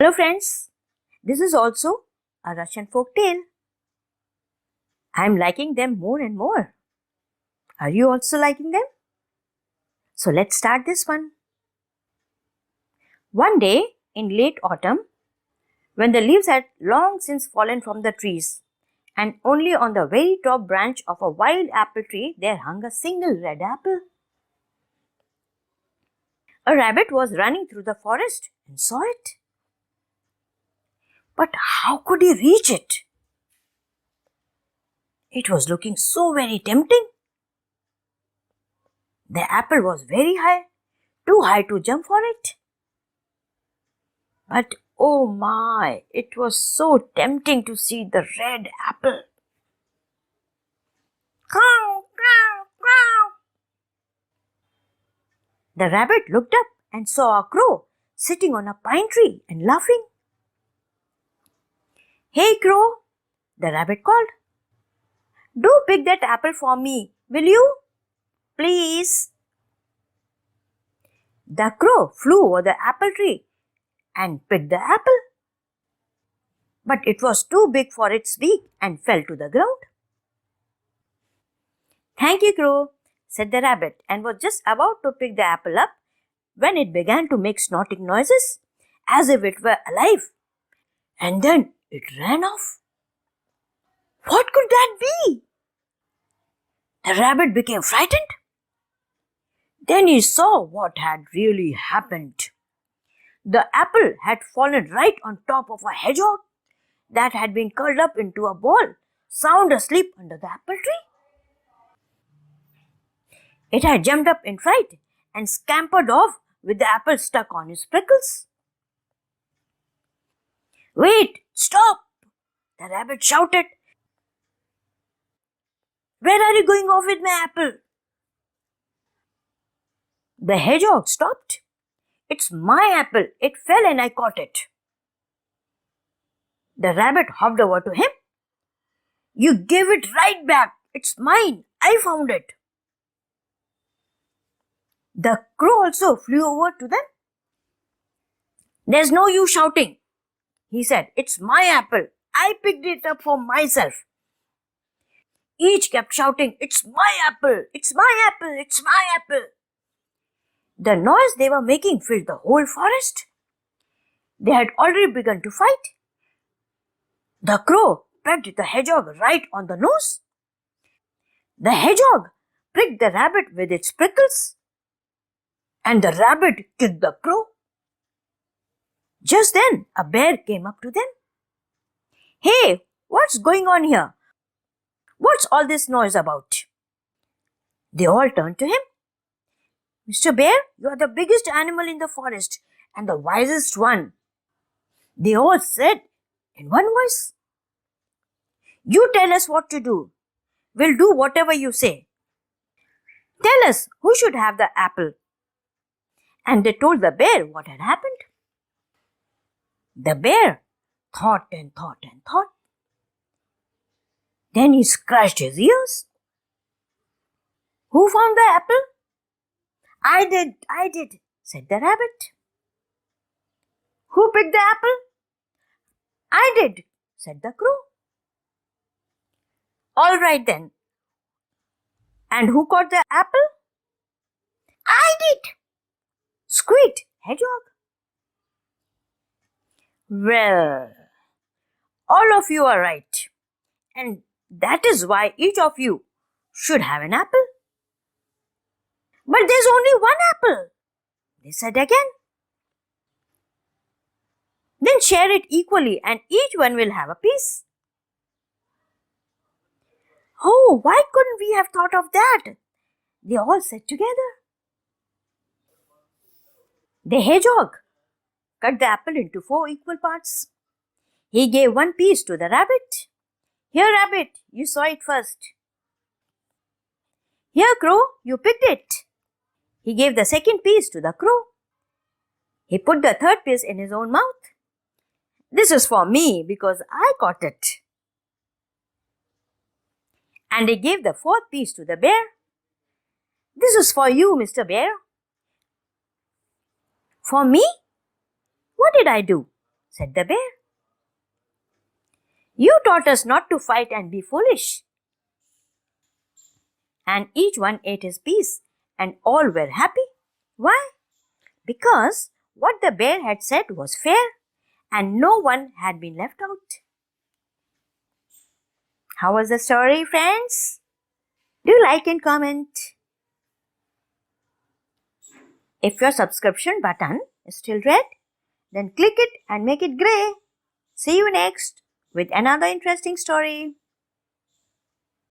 Hello friends, this is also a Russian folk tale. I am liking them more and more. Are you also liking them? So let's start this one. One day in late autumn, when the leaves had long since fallen from the trees, and only on the very top branch of a wild apple tree there hung a single red apple. A rabbit was running through the forest and saw it. But how could he reach it? It was looking so very tempting. The apple was very high, too high to jump for it. But oh my, it was so tempting to see the red apple. Caw, caw, caw. The rabbit looked up and saw a crow sitting on a pine tree and laughing. Hey crow, the rabbit called. Do pick that apple for me, will you? Please. The crow flew over the apple tree and picked the apple. But it was too big for its beak and fell to the ground. Thank you, crow, said the rabbit, and was just about to pick the apple up when it began to make snorting noises as if it were alive. And then it ran off. What could that be? The rabbit became frightened. Then he saw what had really happened. The apple had fallen right on top of a hedgehog that had been curled up into a ball, sound asleep under the apple tree. It had jumped up in fright and scampered off with the apple stuck on his prickles. Wait, stop! The rabbit shouted. Where are you going off with my apple? The hedgehog stopped. It's my apple. It fell and I caught it. The rabbit hopped over to him. You give it right back. It's mine. I found it. The crow also flew over to them. There's no use shouting, he said. It's my apple. I picked it up for myself. Each kept shouting, it's my apple, it's my apple, it's my apple. The noise they were making filled the whole forest. They had already begun to fight. The crow pecked the hedgehog right on the nose. The hedgehog pricked the rabbit with its prickles. And the rabbit kicked the crow. Just then, a bear came up to them. Hey, what's going on here? What's all this noise about? They all turned to him. Mr. Bear, you are the biggest animal in the forest and the wisest one. They all said in one voice. You tell us what to do. We'll do whatever you say. Tell us who should have the apple. And they told the bear what had happened. The bear thought and thought and thought. Then he scratched his ears. Who found the apple? I did, said the rabbit. Who picked the apple? I did, said the crow. All right then. And who caught the apple? I did, squeaked hedgehog. Well, all of you are right. And that is why each of you should have an apple. But there's only one apple, they said again. Then share it equally and each one will have a piece. Oh, why couldn't we have thought of that? They all said together. The hedgehog cut the apple into 4 equal parts. He gave one piece to the rabbit. Here, rabbit, you saw it first. Here, crow, you picked it. He gave the second piece to the crow. He put the third piece in his own mouth. This is for me because I caught it. And he gave the fourth piece to the bear. This is for you, Mr. Bear. For me? What did I do? said the bear. "You taught us not to fight and be foolish." And each one ate his piece, and all were happy. Why? Because what the bear had said was fair, and no one had been left out. How was the story, friends? Do like and comment. If your subscription button is still red, then click it and make it grey. See you next with another interesting story.